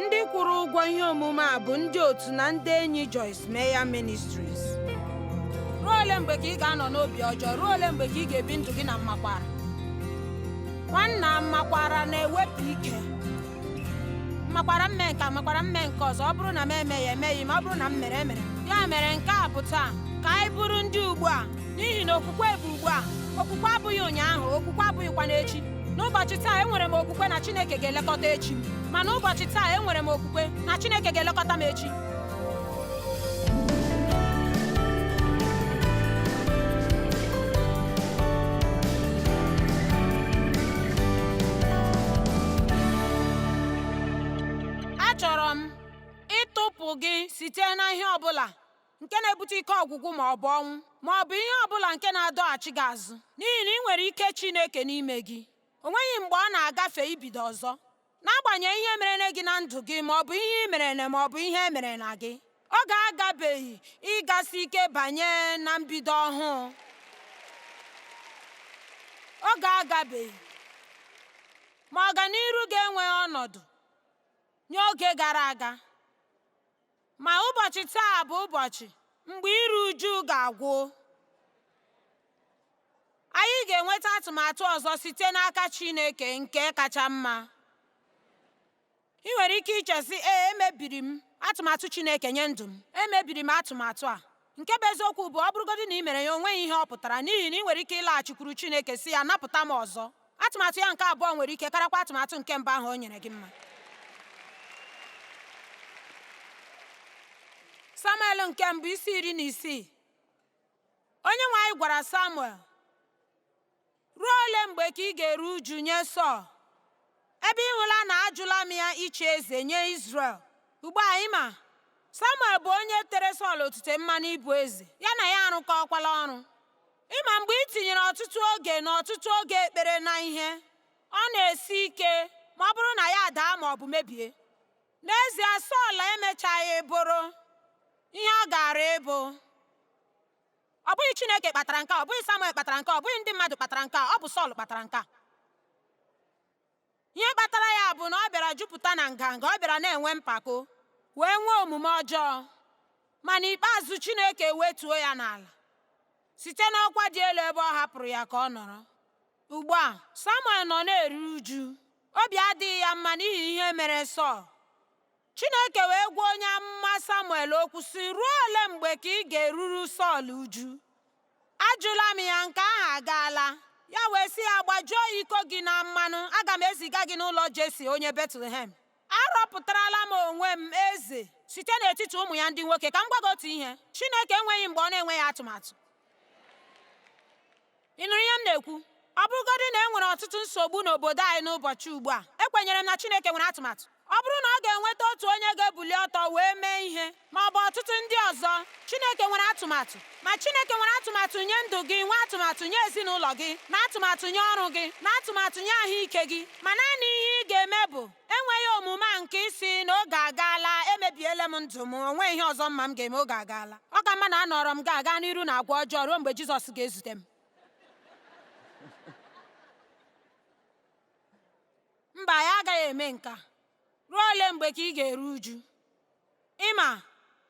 Ndị kwụrụ ụgwọ ihe omume a bụ ndị otu na ndị enyi Joyce Meyer Ministries. Ruo ole mgbe ka ị ga-anọ n'obi ọjọọ? Ruo ole mgbe ka ị ga-ebi ndụ gị na mmakwara? Nwanna mmakwara na-ewepụ ike. Mmakwara mme nke makwara mme nke ọzọ. Ọ bụrụ na m emeghị emeghị, ma ọ bụrụ na m mere emere. Ya mere nke a bụ taa ka anyị bụrụ ndị ugbu a, n'ihi na okwukwe bụ ugbu a. Okwukwe abụghị ụnyaahụ, okwukwe abụghịkwa n'echi. N'ụbọchị taa enwere m okwukwe na Chineke ga-elekọta echi m, ma n'ụbọchị taa enwere m okwukwe na Chineke ga-elekọta m echi. Achọrọ m ịtụpụ gị site na ihe ọ bụla nke na-ebute ike ọgwụgwụ ma ọ bụ ọnwụ, ma ọ bụ ihe ọ bụla nke na-adọghachi gị azụ, n'ihi na ị nwere ike Chineke n'ime gị. O nweghị mgbe ọ na-agafe ibido ọzọ, n'agbanyeghị ihe mere gị na ndụ gị, ma ọ bụ ihe ị mere na ma ọ bụ ihe e mere na gị. Ọ ga-agabeghị ịgasị ike banye na mbido ọhụụ. Ọ ga-agabeghị, ma ọganiru ga-enwe ọnọdụ nye oge gara aga. Ma ụbọchị taa bụ ụbọchị mgbe iru uju ga-agwụ. Anyị ga-enweta atụmatụ ọzọ site n'aka Chineke nke kacha mma. Ị nwere ike ichesi, emebiri m atụmatụ Chineke nye ndụ m. Emebiri m atụmatụ a. Nke bụ eziokwu bụ, ọ bụrụgodị na ị mere ya, o nweghị ihe ọ pụtara, n'ihi na ị nwere ike ịlaghachikwuru Chineke si ya, napụta m ọzọ. Atụmatụ ya nke abụọ nwere ike karakwa atụmatụ nke mbụ ahụ o nyere gị mma. Samuel nke mbụ isi 16. Onye nwe anyị gwara Samuel, ruo ole mgbe ka ị ga-eru uju nye Sọl, ebe ị hụla na ajụla m ya ịchị eze nye Izrel? Ugbu a ịma, Samuel bụ onye tere Sọl otute mmanụ ịbụ eze, ya na ya arụkọkwala ọrụ. Ịma, mgbe ị tinyere ọtụtụ oge na ọtụtụ oge ekpere na ihe, ọ na-esi ike ma ọ bụrụ na ya daa ma ọ bụ mebie. N'ezie, Sọl emechaghị bụrụ ihe ọ gara ịbụ. Ọ bụghị Chineke kpatara nke a, ọ bụghị Samuel kpatara nke a, ọ bụghị ndị mmadụ kpatara nke a, ọ bụ Sọl kpatara nke a. Ihe kpatara ya bụ na ọ bịara jupụta na nganga, ọ bịara na-enwe mpako, wee nwee omume ọjọọ. Ma n'ikpeazụ Chineke wetuo ya n'ala site n'ọkwa dị elu ebe ọ hapụrụ ya ka ọ nọrọ. Ugbu a Samuel nọ na-eru uju, obi adịghị ya mma n'ihi ihe mere Sọl. Chineke wee gwa onye amụma Samuel okwu sị, ruo ole mgbe ka ị ga-eruru Sọl uju? Ajụla m ya, nke ahụ agaala. Ya wee sị ya, gbajuo iko gị na mmanụ, aga m eziga gị n'ụlọ Jesi onye Betlehem. Arọpụtarala m onwe m eze site n'etiti ụmụ ya ndị nwoke. Ka m gwa gị otu ihe, Chineke enweghị mgbe ọ na-enweghị atụmatụ. Ị nụrụ ihe m na-ekwu? Ọ bụrụgodị na e nwere ọtụtụ nsogbu n'obodo anyị n'ụbọchị ugbu a, ekwenyere m na Chineke nwere atụmatụ. Ọ bụrụ na ọ ga-enweta otu onye ga-ebuli ọtọ wee mee ihe, ma ọ bụ ọtụtụ ndị ọzọ, Chineke nwere atụmatụ. Ma Chineke nwere atụmatụ nye ndụ gị, nwe atụmatụ nye ezinụlọ gị, na atụmatụ nye ọrụ gị, na atụmatụ nye ahụike gị. Ma naanị ihe ị ga-eme bụ enweghị omume a nke isi na oge agaala, emebiela m ndụ m, o nweghị ihe ọzọ mma m ga-eme, oge agaala. Ọ ka mma na anọrọ m ga-aga n'iru na agwa ọjọọ ruo mgbe Jizọs ga-ezute m. Mba, ya agaghị eme nke a. Ruo ole mgbe ka ị ga-eru uju? Ịma,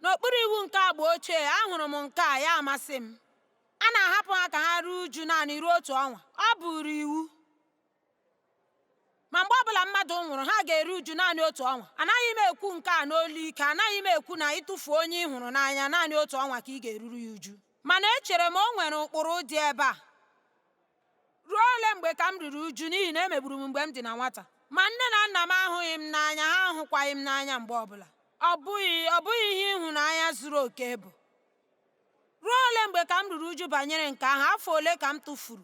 n'okpuru iwu nke agba ochie, ahụrụ m nke a, ya amasị m. A na-ahapụ ha ka ha ruo uju naanị ruo otu ọnwa. Ọ bụrụ iwu. Ma mgbe ọbụla mmadụ nwụrụ, ha ga-eru uju naanị otu ọnwa. Anaghị m ekwu nke a n'olu ike, anaghị m ekwu na ịtụfuo onye ị hụrụ n'anya naanị otu ọnwa ka ị ga-eruru ya uju. Mana echere m o nwere ụkpụrụ dị ebe a. Ruo ole mgbe ka m ruru uju n'ihi na emegburu m mgbe m dị na nwata? Ma nne na nna m ahụghị m n'anya, ha ahụkwaghị m n'anya mgbe ọbụla. Ọ bụghị ihe ịhụnanya zuru oke bụ. Ruo ole mgbe ka m ruru uju banyere nke ahụ? Afọ ole ka m tụfuru?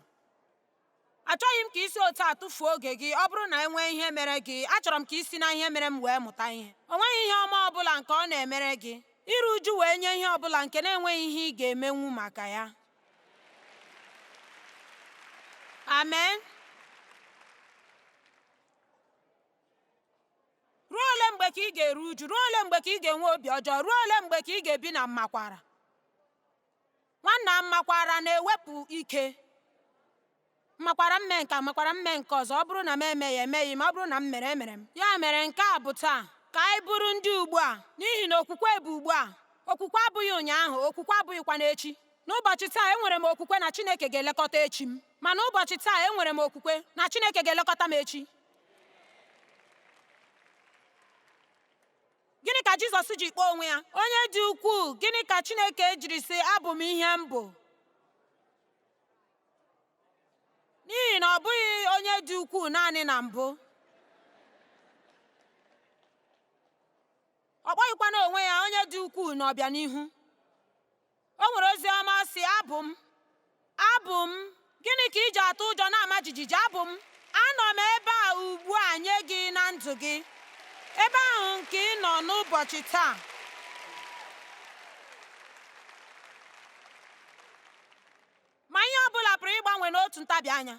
Achọghị m ka isi otu a tụfuo oge gị. Ọ bụrụ na enwee ihe mere gị, achọrọ m ka isi na ihe mere m wee mụta ihe. O nweghị ihe ọma ọbụla nke ọ na-emere gị iru uju wee nye ihe ọbụla nke na-enweghị ihe ị ga-emenwu maka ya. Amen. Ruo ole mgbe ka ị ga-eru uju? Ruo ole mgbe ka ị ga-enwe obi ọjọọ? Ruo ole mgbe ka ị ga-ebi na mmakwara? Nwanna mmakwara na-ewepụ ike. Mmakwara mme nke makwara mme nke ọzọ. Ọ bụrụ na m emeghị emeghị, ma ọ bụrụ na m mere emere m. Ya mere nke a bụ taa ka anyị bụrụ ndị ugbu a, n'ihi na okwukwe bụ ugbu a. Okwukwe abụghị ụnyaahụ, okwukwe abụghịkwa n'echi. N'ụbọchị taa enwere m okwukwe na Chineke ga-elekọta echi m, ma n'ụbọchị taa enwere m okwukwe na Chineke ga-elekọta m echi. Gịnị ka Jizọs ji kpọọ onwe ya onye dị ukwuu? Gịnị ka Chineke jiri sị abụ m ihe m bụ? N'ihi na ọ bụghị onye dị ukwuu naanị na mbụ. Ọ kpọghịkwa n'onwe ya onye dị ukwuu n'ọbịanihu. O nwere ozi ọma si abụ m, abụ m. Gịnị ka iji atụ ụjọ na-ama jijiji? Abụ m. Anọ m ebe a ugbu a nye gị na ndụ gị, ebe ahụ nke ị nọ n'ụbọchị taa. Ma ihe ọ bụla pụrụ ịgbanwe n'otu ntabi anya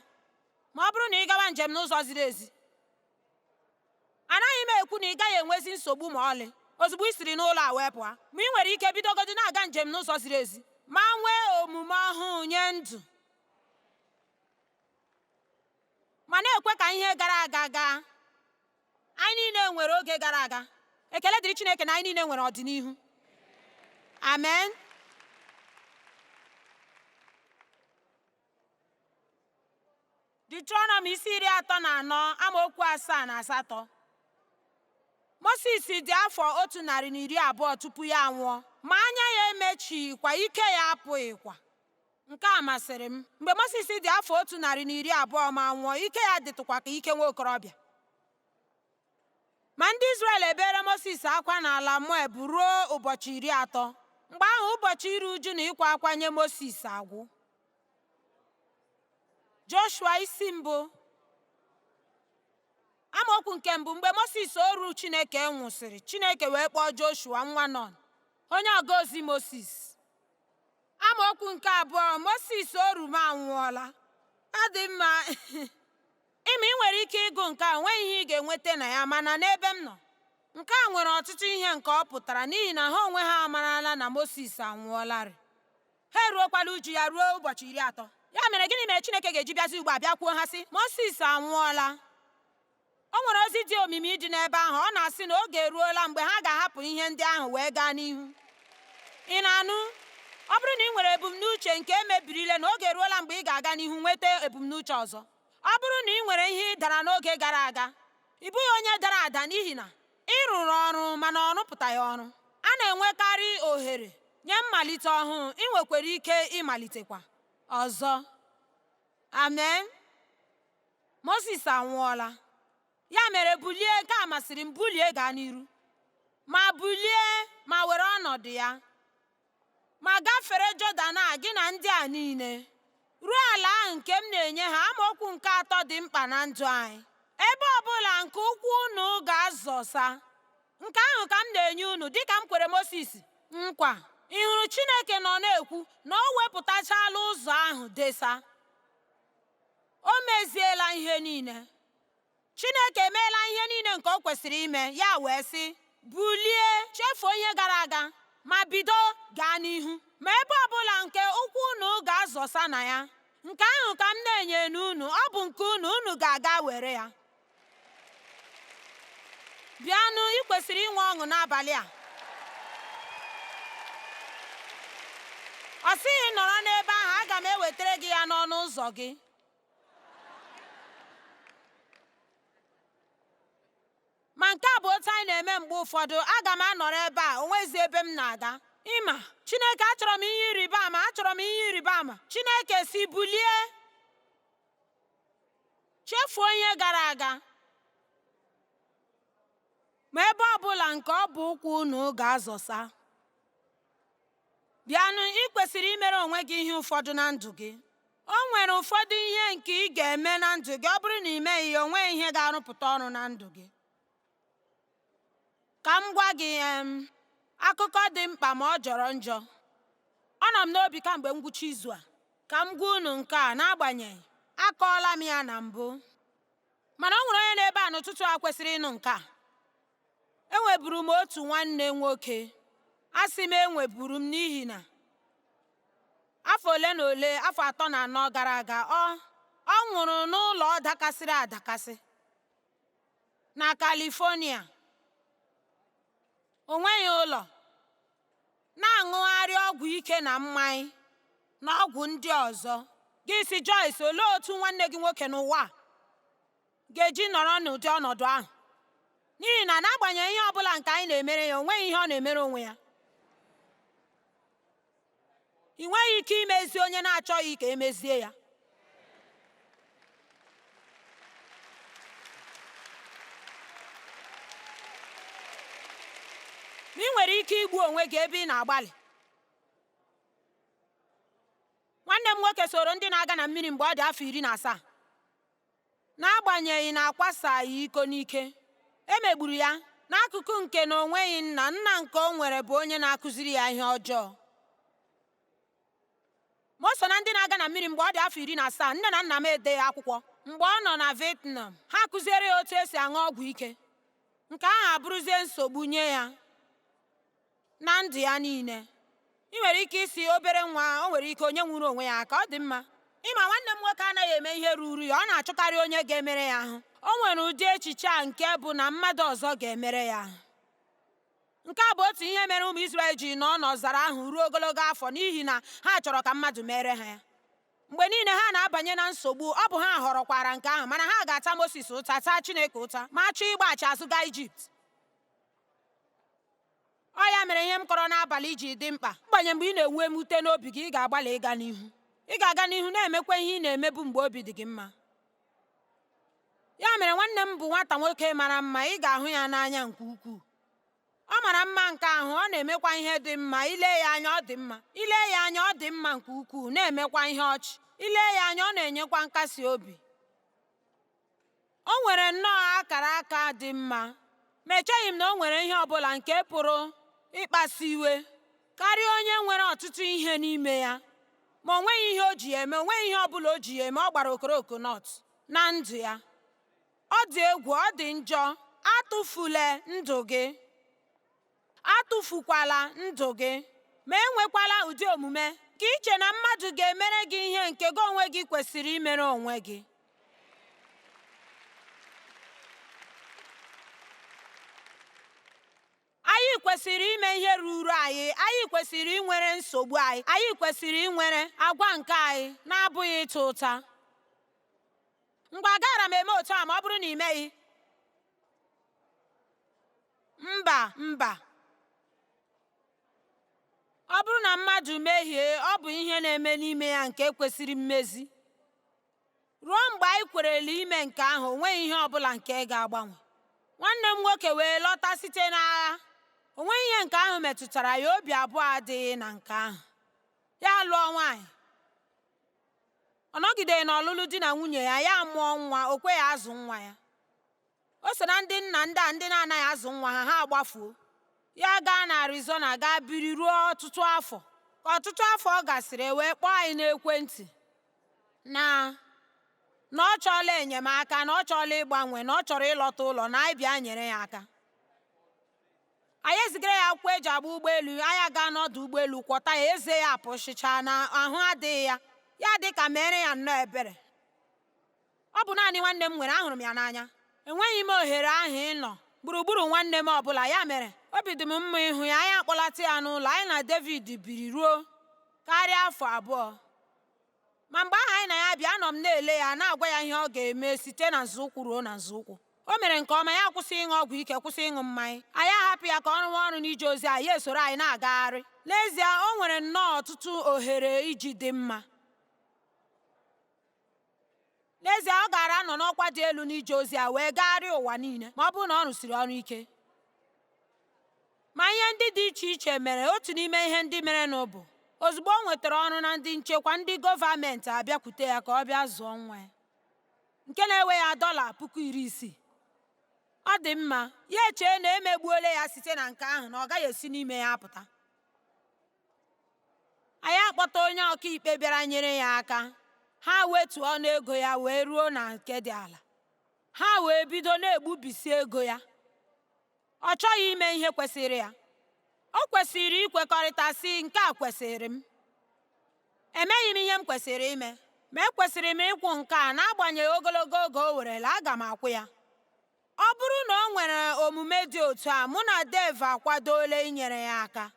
ma ọ bụrụ na ị gawa njem n'ụzọ ziri ezi. Anaghị m ekwu na ị gaghị enwezi nsogbu ma ọlị ozugbo ị siri n'ụlọ a wee pụọ, ma ị nwere ike bidogodu na-aga njem n'ụzọ ziri ezi ma nwee omume ọhụụ nye ndụ, ma na-ekwe ka ihe gara aga gaa. Anyị niile nwere oge gara aga. Ekele dịrị Chineke na anyị niile nwere ọdịnihu. Amen. Deuteronomy isi 34 amaokwu 7 na 8. Mosis dị afọ 120 tupu ya anwụọ, ma anya ya emechighịkwa, ike ya apụghịkwa. Nke a masịrị m. Mgbe Mosis dị afọ 120 ma nwụọ, ike ya dịtụkwa ka ike nwa okorobịa. Ma ndị Izrel ebere Mosis akwa n'ala Moab ruo ụbọchị 30. Mgbe ahụ ụbọchị iru uju na ịkwa akwa nye Mosis agwụ. Joshua isi 1 amaokwu nke 1. Mgbe Mosis oru Chineke nwụsịrị, Chineke wee kpọọ Joshua nwa Nun, onye ọga ozi Mosis. Amaokwu nke 2. Mosis oru m anwụọla. Ọ dị mma. Ị nwere ike ịgụ nke a, nweghị ihe ị ga-enweta na ya, mana n'ebe m nọ, nke a nwere ọtụtụ ihe nke ọ pụtara, n'ihi na ha onwe ha amarala na Mosis anwụọlarị. Ha eruokwala uju ya ruo ụbọchị 30. Ya mere, gịnị mere Chineke ga-eji bịazi ugbu a bịa kwuo ha sị Mosis anwụọla? O nwere ozi dị omimi dị n'ebe ahụ. Ọ na-asị na oge eruola mgbe ha ga-ahapụ ihe ndị ahụ wee gaa n'ihu. Ị na-anụ? Ọ bụrụ na ị nwere ebumnuche nke emebirile, na oge eruola mgbe ị ga-aga n'ihu nweta ebumnuche ọzọ. Ọ bụrụ na ị nwere ihe ị dara n'oge gara aga, ị bụghị onye dara ada, n'ihi na ị rụrụ ọrụ mana ọ rụpụtaghị ọrụ. A na-enwekarị ohere nye mmalite ọhụụ. Ị nwekwara ike ịmalitekwa ọzọ. Amen. Mosis anwụọla. Ya mere, bulie. Nke a masịrị m. Bulie gaa n'iru, ma bulie ma were ọnọdụ ya, ma gafere Jọdan a, gị na ndị a niile, ruo ala ahụ nke m na-enye ha. Amaokwu nke 3 dị mkpa na ndụ anyị. Ebe ọbụla nke ụkwụ unu ga-azọsa, nke ahụ ka m na-enye unu, dịka m kwere Mosis nkwa. Ị hụrụ, Chineke nọ na-ekwu na o wepụtachala ụzọ ahụ desa. O meziela ihe niile. Chineke emeela ihe niile nke o kwesịrị ime. Ya wee sị, bulie, chefuo ihe gara aga, ma bido gaa n'ihu. Ma ebe ọbụla nke ụkwụ unu ga-azọsa na ya, nke ahụ ka m na-enye n'unu. Ọ bụ nke unu, unu ga-aga were ya. Bịanụ, ị kwesịrị inwe ọṅụ n'abalị a. Ọ sịghị nọrọ n'ebe ahụ, aga m ewetara gị ya n'ọnụ ụzọ gị. Ma nke a bụ otu anyị na-eme mgbe ụfọdụ. Aga m anọrọ ebe a, onwezi ebe m na-aga. Ịma, Chineke, achọrọ m ihe ịrịba ama, achọrọ m ihe ịrịba ama. Chineke si, bulie, chefuo ihe gara aga. Ma ebe ọbụla nke ọ bụ ụkwụ unu ga-azọsa, bịanụ. Ị kwesịrị imere onwe gị ihe ụfọdụ na ndụ gị. O nwere ụfọdụ ihe nke ị ga-eme na ndụ gị. Ọ bụrụ na ị meghị ya, o nweghị ihe ga-arụpụta ọrụ na ndụ gị. Ka m gwa gị akụkọ dị mkpa ma ọ jọrọ njọ. Ọ nọ m n'obi kamgbe ngwụcha izu a ka m gwa unu nke a, n'agbanyeghị akọọla m ya na mbụ. Mana o nwere onye n'ebe a n'ụtụtụ a kwesịrị ịnụ nke a. Enweburu m otu nwanne nwoke. Asị m enweburu m n'ihi na afọ ole na ole, afọ 3 na 4 gara aga, ọ nwụrụ n'ụlọ dakasịrị adakasị na California. o nweghị ụlọ, na-aṅụgharị ọgwụ ike na mmanya na ọgwụ ndị ọzọ. Gị si Joyce, olee otu nwanne gị nwoke n'ụwa ga-eji nọrọ n'ụdị ọnọdụ ahụ? N'ihi na n'agbanyeghị ihe ọbụla nke anyị na-emere ya, o nweghị ihe ọ na-emere onwe ya. Ị nweghị ike imezi onye na-achọghị ka emezie ya. Ị nwere ike igbu onwe gị ebe ị na-agbalị. Nwanne m nwoke soro ndị na-aga na mmiri mgbe ọ dị afọ 17. N'agbanyeghị na akwasaghị iko n'ike, emegburu ya n'akụkụ nke na o nweghị nna. Nna nke o nwere bụ onye na-akụziri ya ihe ọjọọ. Ma o so na ndị na-aga na mmiri mgbe ọ dị afọ 17. Nne na nna m edeghị akwụkwọ. Mgbe ọ nọ na Vietnam, ha kụziere ya otu esi aṅụ ọgwụ ike. Nke ahụ abụrụzie nsogbu nye ya na ndụ ya niile. Ị nwere ike isi obere nwa, o nwere ike onye nwụrụ onwe ya ka ọ dị mma. Ịma, nwanne m nwoke anaghị eme ihe ruru ya. Ọ na-achọkarị onye ga-emere ya ahụ. O nwere ụdị echiche a nke bụ na mmadụ ọzọ ga-emere ya ahụ. Nke a bụ otu ihe mere ụmụ Izrel ji nọ n'ọzara ahụ ruo ogologo afọ, n'ihi na ha chọrọ ka mmadụ mere ha ya. Mgbe niile ha na-abanye na nsogbu, ọ bụ ha họrọkwara nke ahụ, mana ha ga-ata Moses ụta, taa Chineke ụta, ma chọọ ịgbachi azụ gaa Ijipt. Ọ ya mere ihe m kọrọ n'abalị ji dị mkpa. Mgbanye mgbe ị na-enwe mwute n'obi gị, ị ga-agbalị ịga n'ihu. Ị ga-aga n'ihu na-emekwa ihe ị na-emebu mgbe obi dị gị mma. Ya mere nwanne m bụ nwata nwoke mara mma. Ị ga-ahụ ya n'anya nke ukwuu. Ọ mara mma nke ahụ. Ọ na-emekwa ihe dị mma. Ile ya anya, ọ dị mma. Ile ya anya, ọ dị mma nke ukwuu. Na-emekwa ihe ọchị. Ile ya anya, ọ na-enyekwa nkasi obi. O nwere nnọọ akara aka dị mma. Ma echeghị m na o nwere ihe ọbụla nke pụrụ ịkpasu iwe karịa onye nwere ọtụtụ ihe n'ime ya, ma o nweghị ihe o ji eme. O nweghị ihe ọbụla o ji eme. Ọ gbara okoroko nọt na ndụ ya. Ọ dị egwu, ọ dị njọ. Atụfula ndụ gị. Atụfukwala ndụ gị. Ma enwekwala ụdị omume ka iche na mmadụ ga-emere gị ihe nke gị onwe gị kwesịrị imere onwe gị. Anyị kwesịrị ime ihe ruru anyị. Anyị kwesịrị inwere nsogbu anyị. Anyị kwesịrị inwere agwa nke anyị na-abụghị ịta ụta. Mgbe agaara m eme otu a ma ọ bụrụ na ị meghị? Mba. Ọ bụrụ na mmadụ mehie, ọ bụ ihe na-eme n'ime ya nke kwesịrị mmezi. Ruo mgbe anyị kwerela ime nke ahụ, o nweghị ihe ọbụla nke ga-agbanwe. Nwanne m nwoke wee lọta site n'agha. O nweghị ihe nke ahụ metụtara ya. Obi abụọ adịghị na nke ahụ. Ya lụọ nwaanyị. Ọ nọgideghị n'ọlụlụ di na nwunye ya. Ya mụọ nwa. O kweghị azụ nwa ya. O so na ndị nna ndị na-anaghị azụ nwa ha agbafuo. Ya gaa na Arizona gaa biri ruo ọtụtụ afọ. Ka ọtụtụ afọ ọ gasịrị, wee kpọọ anyị n'ekwentị na ọ chọọla enyemaka, na ọ chọọla ịgbanwe, na ọ chọrọ ịlọta ụlọ, na anyị bịa nyere ya aka. Anyị ezigara ya akwụkwọ eji agba ụgbọelu. Anyị gaa n'ọdụ ụgbọelu kwọta ya. Eze ya apụchichaa na ahụ adịghị ya. Ya dị ka mere ya nnọọ ebere. Ọ bụ naanị nwanne m nwere. Ahụrụ m ya n'anya. Enweghị m ohere ahụ ịnọ gburugburu nwanne m ọbụla. Ya mere obi dị m mma ịhụ ya. Anyị akpọlata ya n'ụlọ. Anyị na David biri ruo karịa afọ 2. Ma mgbe ahụ anyị na ya bịa, anọ m na-ele ya, na-agwa ya ihe ọ ga-eme site na nzọụkwụ ruo na nzọụkwụ. O mere nke ọma. Ya kwụsị ịṅụ ọgwụ ike, kwụsị ịṅụ mmanya. Anyị ahapụ ya ka ọ rụwa ọrụ n'ije ozi. Anyị esoro anyị na-agagharị. N'ezie, o nwere nnọọ ọtụtụ ohere iji dị mma. N'ezie, ọ gara anọ n'ọkwa dị elu n'ije ozi a wee gagharịa ụwa niile ma ọ bụrụ na ọ rụsiri ọrụ ike. Ma ihe ndị dị iche iche mere. Otu n'ime ihe ndị mere bụ ozugbo o nwetara ọrụ na ndị nchekwa, ndị gọọmenti abịakwute ya ka ọ bịa zụọ nwa ya, nke na-ewe ya $60,000. Ọ dị mma. Ya echee na emegbuola ya site na nke ahụ, na ọ gaghị esi n'ime ya apụta. Anyị akpọta onye ọkaikpe bịara nyere ya aka. Ha wetuo ọnụego ya wee ruo na nke dị ala. Ha wee bido na-egbubisi ego ya. Ọ chọghị ime ihe kwesịrị ya. O kwesịrị ikwekọrịta sị, nke a kwesịrị m. Emeghị m ihe m kwesịrị ime, ma ekwesịrị m ịkwụ nke a. N'agbanyeghị ogologo oge o werela, aga m akwụ ya. Ọ bụrụ na o nwere omume dị otu a, mụ na Dave akwadola inyere ya aka.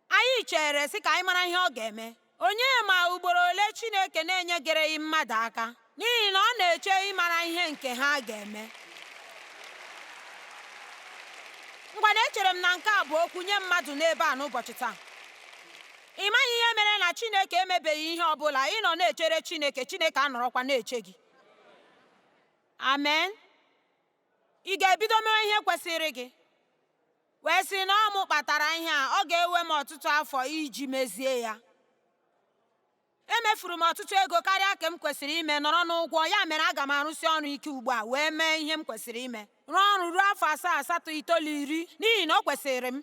Anyị chere sị ka anyị mara ihe ọ ga-eme. Onye ma ugboro ole Chineke na-enyegereghị mmadụ aka n'ihi na ọ na-eche ịmara ihe nke ha ga-eme. Ngwa na echere m na nke a bụ okwu nye mmadụ n'ebe a n'ụbọchị taa. Ị maghị ihe mere na Chineke emebeghị ihe ọ bụla, ị nọ na-echere Chineke, Chineke anọrọkwa na-eche gị. Amen. Ị ga-ebido mewe ihe kwesịrị gị wee sị na ọ mụ kpatara ihe a, ọ ga-ewe m ọtụtụ afọ iji mezie ya. Emefuru m ọtụtụ ego karịa ka m kwesịrị ime, nọrọ n'ụgwọ, ya mere aga m arụsi ọrụ ike ugbu a wee mee ihe m kwesịrị ime, rụọ ọrụ ruo afọ 7, 8, 9, 10 n'ihi na o kwesịrị m.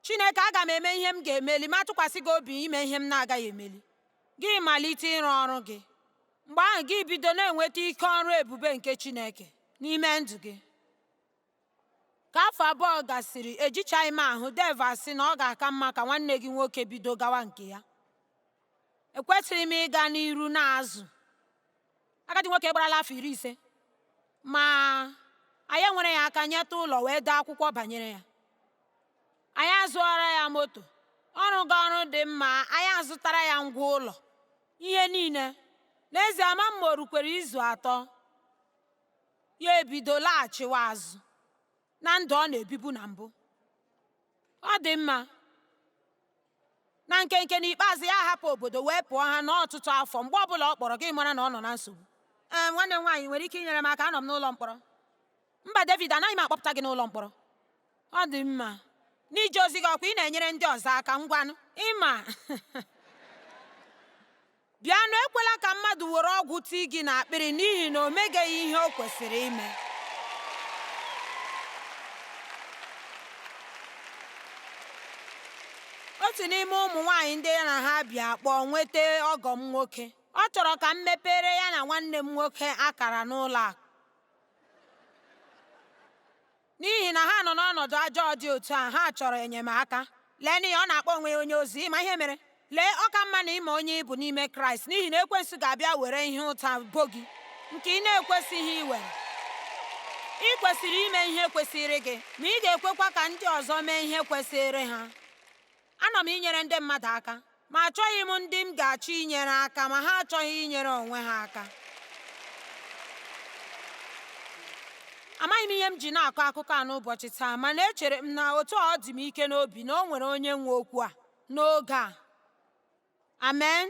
Chineke, aga m eme ihe m ga-emeli ma tụkwasị gị obi ime ihe m na-agaghị emeli. Gị malite ịrụ ọrụ gị, mgbe ahụ gị bido na-enweta ike ọrụ ebube nke Chineke n'ime ndụ gị. Ka afọ 2 gasịrị, ejichaghị m ahụ Dave asị na ọ ga-aka mma ka nwanne gị nwoke bido gawa nke ya. Ekwesịrị m ịga n'iru na-azụ. Agadi nwoke gbarala afọ 50, ma anyị enwere ya aka nyeta ụlọ wee dee akwụkwọ banyere ya. Anyị azụọra ya moto, ọrụ ga ọrụ dị mma, anyị azụtara ya ngwa ụlọ, ihe niile. N'ezie, ama m ma o rukwere izu 3, ya ebido laghachiwa azụ na ndụ ọ na-ebibu na mbụ. Ọ dị mma. Na nkenke n'ikpeazụ ya hapụ obodo wee pụọ ha n'ọtụtụ afọ. Mgbe ọbụla ọ kpọrọ gị mara na ọ nọ na nsogbu. Nwanne m nwaanyị nwere ike inyere m aka, anọ m n'ụlọ mkpọrọ. Mba David, anaghị m akpọpụta gị n'ụlọ mkpọrọ. Ọ dị mma. N'ije ozi gị ọkwa ị na-enyere ndị ọzọ aka, ngwanụ ịma. Bịanụ, ekwela ka mmadụ were ọgwụ tii gị n'akpịrị n'ihi na o megeghị ihe o kwesịrị ime. Otu n'ime ụmụ nwaanyị ndị ya na ha bịa kpọọ nweta ọgọ m nwoke. Ọ chọrọ ka m mepere ya na nwanne m nwoke akara n'ụlọ akụ. N'ihi na ha nọ n'ọnọdụ ajọ dị otu a, ha chọrọ enyemaka. Lee n'ihi ọ na-akpọ onwe ya onye ozi. Ịma ihe mere? Lee, ọ ka mma na ịma onye ị bụ n'ime Kraịst, n'ihi na ekwensu ga-abịa were ihe ụta bo gị nke ị na-ekwesịghị iwere. Ị kwesịrị ime ihe kwesịrị gị, ma ị ga-ekwekwa ka ndị ọzọ mee ihe kwesịrị ha. Anọ m inyere ndị mmadụ aka, ma achọghị m ndị m ga-achọ inyere aka ma ha achọghị inyere onwe ha aka. Amaghị m ihe m ji na-akọ akụkọ a n'ụbọchị taa, mana echere m na otu ọ dị m ike n'obi na o nwere onye nwe okwu a n'oge a. Amen.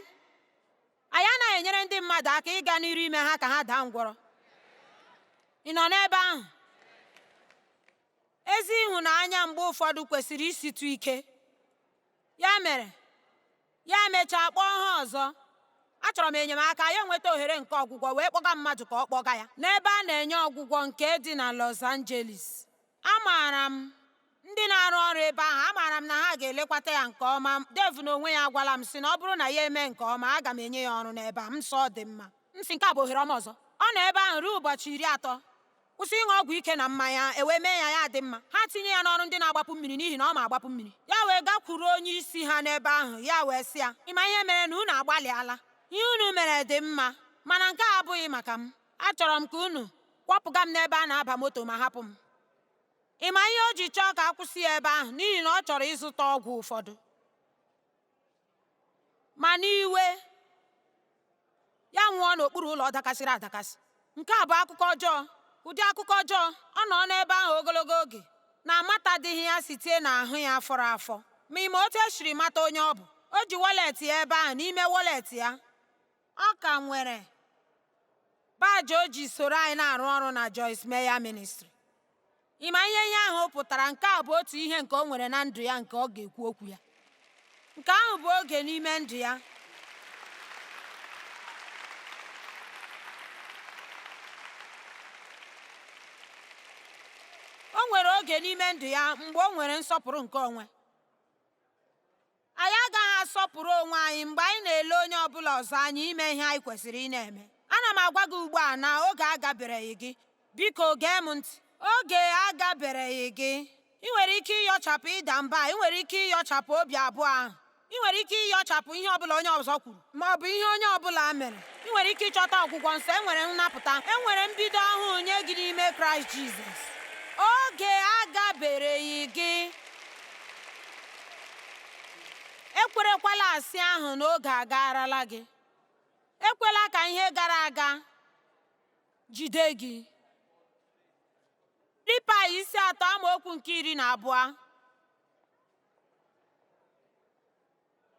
Anyị anaghị enyere ndị mmadụ aka ịga n'iru ime ha ka ha daa ngwọrọ. Ị nọ n'ebe ahụ? Ezi ịhụnanya mgbe ụfọdụ kwesịrị isitụ ike. Ya mere, ya emechaa kpọọ ha ọzọ. Achọrọ m enyemaka, ya enweta ohere nke ọgwụgwọ wee kpọga mmadụ ka ọ kpọga ya n'ebe a na-enye ọgwụgwọ nke dị na Los Angeles. Amaara m ndị na-arụ ọrụ ebe ahụ, amaara m na ha ga-elekwata ya nke ọma. Dave na onwe ya agwala m sị na ọ bụrụ na ya eme nke ọma, aga m enye ya ọrụ n'ebe a. M sọ ọ dị mma. M sị nke a bụ ohere ọma ọzọ. Ọ nọ ebe ahụ ruo ụbọchị 30. Kwụsị ịṅụ ọgwụ ike na mmanya, ewee mee ya dị mma. Ha tinye ya n'ọrụ ndị na-agbapụ mmiri n'ihi na ọ ma agbapụ mmiri. Ya wee gakwuru onye isi ha n'ebe ahụ, ya wee sị ya, ịma ihe mere na unu agbalịala. Ihe unu mere dị mma, mana nke a abụghị maka m. Achọrọ m ka unu kwapụga m n'ebe a na-aba moto ma hapụ m. Ịma ihe o ji chọọ ka a kwụsị ya ebe ahụ? N'ihi na ọ chọrọ ịzụta ọgwụ ụfọdụ. Ma n'iwe ya nwụọ n'okpuru ụlọ dakasịrị adakasị. Nke a bụ akụkọ ọjọọ. Ụdị akụkọ ọjọọ. Ọ nọ n'ebe ahụ ogologo oge na-amatadịghị ya site n'ahụ ya fọrọ afọ. Ma ime otu esiri mata onye ọ bụ. O ji wọlet ya ebe ahụ, n'ime wọlet ya ọ ka nwere baji o ji soro anyị na-arụ ọrụ na Joyce Meyer Ministries. Ịma ihe ahụ pụtara? Nke a bụ otu ihe nke o nwere na ndụ ya nke ọ ga-ekwu okwu ya. Nke ahụ bụ oge n'ime ndụ ya. O nwere oge n'ime ndụ ya mgbe o nwere nsọpụrụ nke onwe. Anyị agaghị asọpụrụ onwe anyị mgbe anyị na-ele onye ọbụla ọzọ anya ime ihe anyị kwesịrị ị na-eme. Ana m agwa gị ugbu a na oge agabereghị gị. Biko gee m ntị. Oge agabereghị gị. Ị nwere ike ịyọchapụ ịda mba, ị nwere ike ịyọchapụ obi abụọ ahụ, ị nwere ike ịyọchapụ ihe ọbụla onye ọzọ kwuru ma ọ bụ ihe onye ọbụla mere. Ị nwere ike ịchọta ọgwụgwọ nsọ. E nwere nnapụta, e nwere mbido ọhụụ nye gị n'ime Kraịst Jizọs. Oge agabereghị gị. Ekwerekwala asị ahụ na oge agarala gị. Ekwela ka ihe gara aga jide gị. Filipaị 3:12.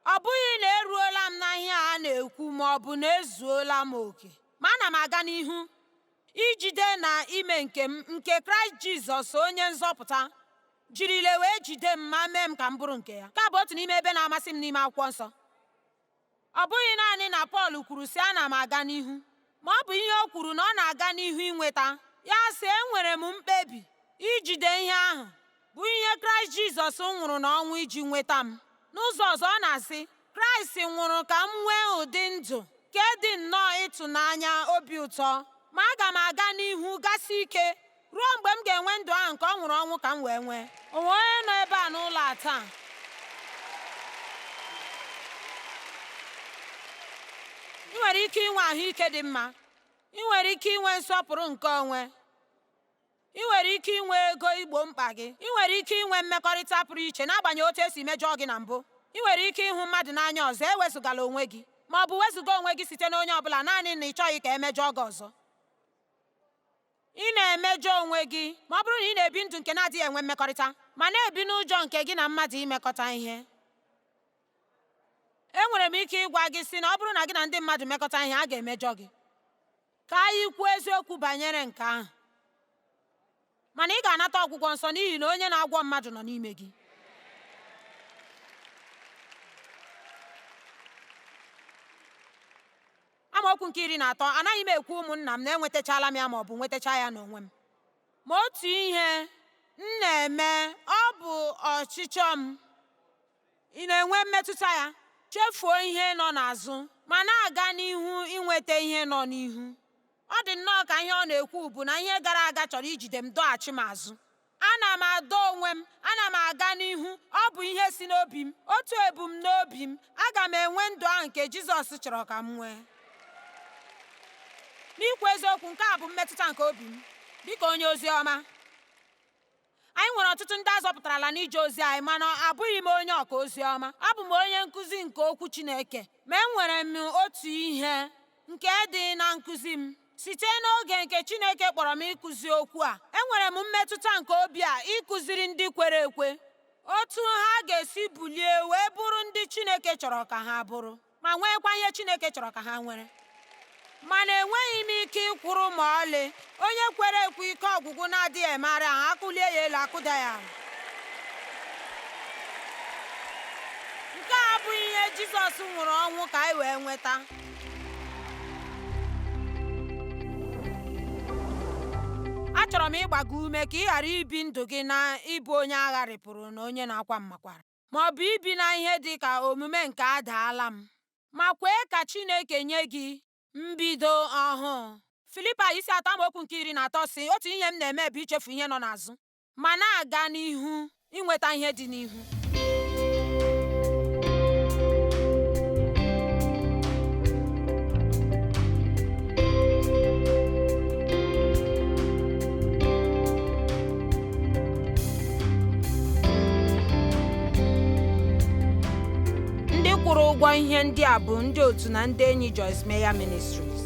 Ọ bụghị na eruola m na ihe a na-ekwu ma ọ bụ na ezuola m oke, ma ana m aga n'ihu ijide na ime nke Kraịst Jizọs onye nzọpụta jirila wee jide m ma mee m ka m bụrụ nke ya. Nke a bụ otu n'ime ebe na-amasị m n'ime akwụkwọ nsọ. Ọ bụghị naanị na Pọl kwuru sị ana m aga n'ihu, ma ọ bụ ihe o kwuru na ọ na-aga n'ihu inweta ya. Sị enwere m mkpebi ijide ihe ahụ bụ ihe Kraịst Jizọs nwụrụ n'ọnwụ iji nweta m. N'ụzọ ọzọ ọ na-asị Kraịst nwụrụ ka m nwee ụdị ndụ nke dị nnọọ ịtụnanya, obi ụtọ, ma aga m aga n'ihu gasi ike ruo mgbe m ga-enwe ndụ ahụ nke ọ nwụrụ ọnwụ ka m wee nwee. Onwe onye nọ ebe a n'ụlọ a taa ị nwere ike inwe ahụike dị mma, ị nwere ike inwe nsọpụrụ nke onwe, ị nwere ike inwe ego igbo mkpa gị, ị nwere ike inwe mmekọrịta pụrụ iche n'agbanyeghị otu esi mejọọ gị na mbụ. Ị nwere ike ịhụ mmadụ n'anya ọzọ ewezụgala onwe gị, ma ọ bụ wezụga onwe gị site na onye ọbụla naanị na ị chọghị ka emejọọ gị ọzọ. Ị na-emejọ onwe gị ma ọ bụrụ na ị na-ebi ndụ nke na-adịghị enwe mmekọrịta, ma na-ebi n'ụjọ nke gị na mmadụ imekọta ihe. Enwere m ike ịgwa gị sị na ọ bụrụ na gị na ndị mmadụ mekọta ihe, a ga-emejọ gị. Ka anyị kwuo eziokwu banyere nke ahụ, mana ị ga-anata ọgwụgwọ nsọ n'ihi na onye na-agwọ mmadụ nọ n'ime gị. Amaokwu nke 13. Anaghị m ekwu ụmụnna m na-enwetachala m ya ma ọ bụ nwetacha ya n'onwe m, ma otu ihe m na-eme, ọ bụ ọchịchọ m. Ị na-enwe mmetụta ya? Chefuo ihe nọ n'azụ ma na-aga n'ihu inweta ihe nọ n'ihu. Ọ dị nnọọ ka ihe ọ na-ekwu bụ na ihe gara aga chọrọ ijide m dọghachi m azụ. Ana m adọ onwe m, ana m aga n'ihu. Ọ bụ ihe si n'obi m, otu ebumnobi m. Aga m enwe ndụ ahụ nke Jizọs chọrọ ka m nwee. N'ikwu eziokwu, nke a bụ mmetụta nke obi m dịka onye ozi ọma. Anyị nwere ọtụtụ ndị a zọpụtarala n'ije ozi anyị, mana abụghị m onye ọka ozi ọma. Abụ m onye nkụzi nke okwu Chineke, ma enwere m otu ihe nke dị na nkụzi m. Site n'oge nke Chineke kpọrọ m ịkụzi okwu a, enwere m mmetụta nke obi a ịkụziri ndị kwere ekwe otu ha ga-esi bulie wee bụrụ ndị Chineke chọrọ ka ha bụrụ, ma nweekwa ihe Chineke chọrọ ka ha nwere. Mana enweghị m ike ịkwụrụ ma ọlị onye kwere ekwe ike ọgwụgwụ na-adịghị emegharị ahụ, akụlie ya elu akụda ya ala. Nke a bụ ihe Jizọs nwụrụ ọnwụ ka anyị wee nweta. Achọrọ m ịgba gị ume ka ị ghara ibi ndụ gị na ịbụ onye agharịpụrụ na onye na-akwa mmakwara, ma ọ bụ ibi na ihe dị ka omume nke adaala m, ma kwee ka Chineke nye gị mbido ọhụụ. Filipaị 3:13 sị otu ihe m na-eme bụ ichefu ihe nọ n'azụ ma na-aga n'ihu inweta ihe dị n'ihu. Ndị kwụrụ ụgwọ ihe ndị a bụ ndị otu na ndị enyi Joyce Meyer Ministries.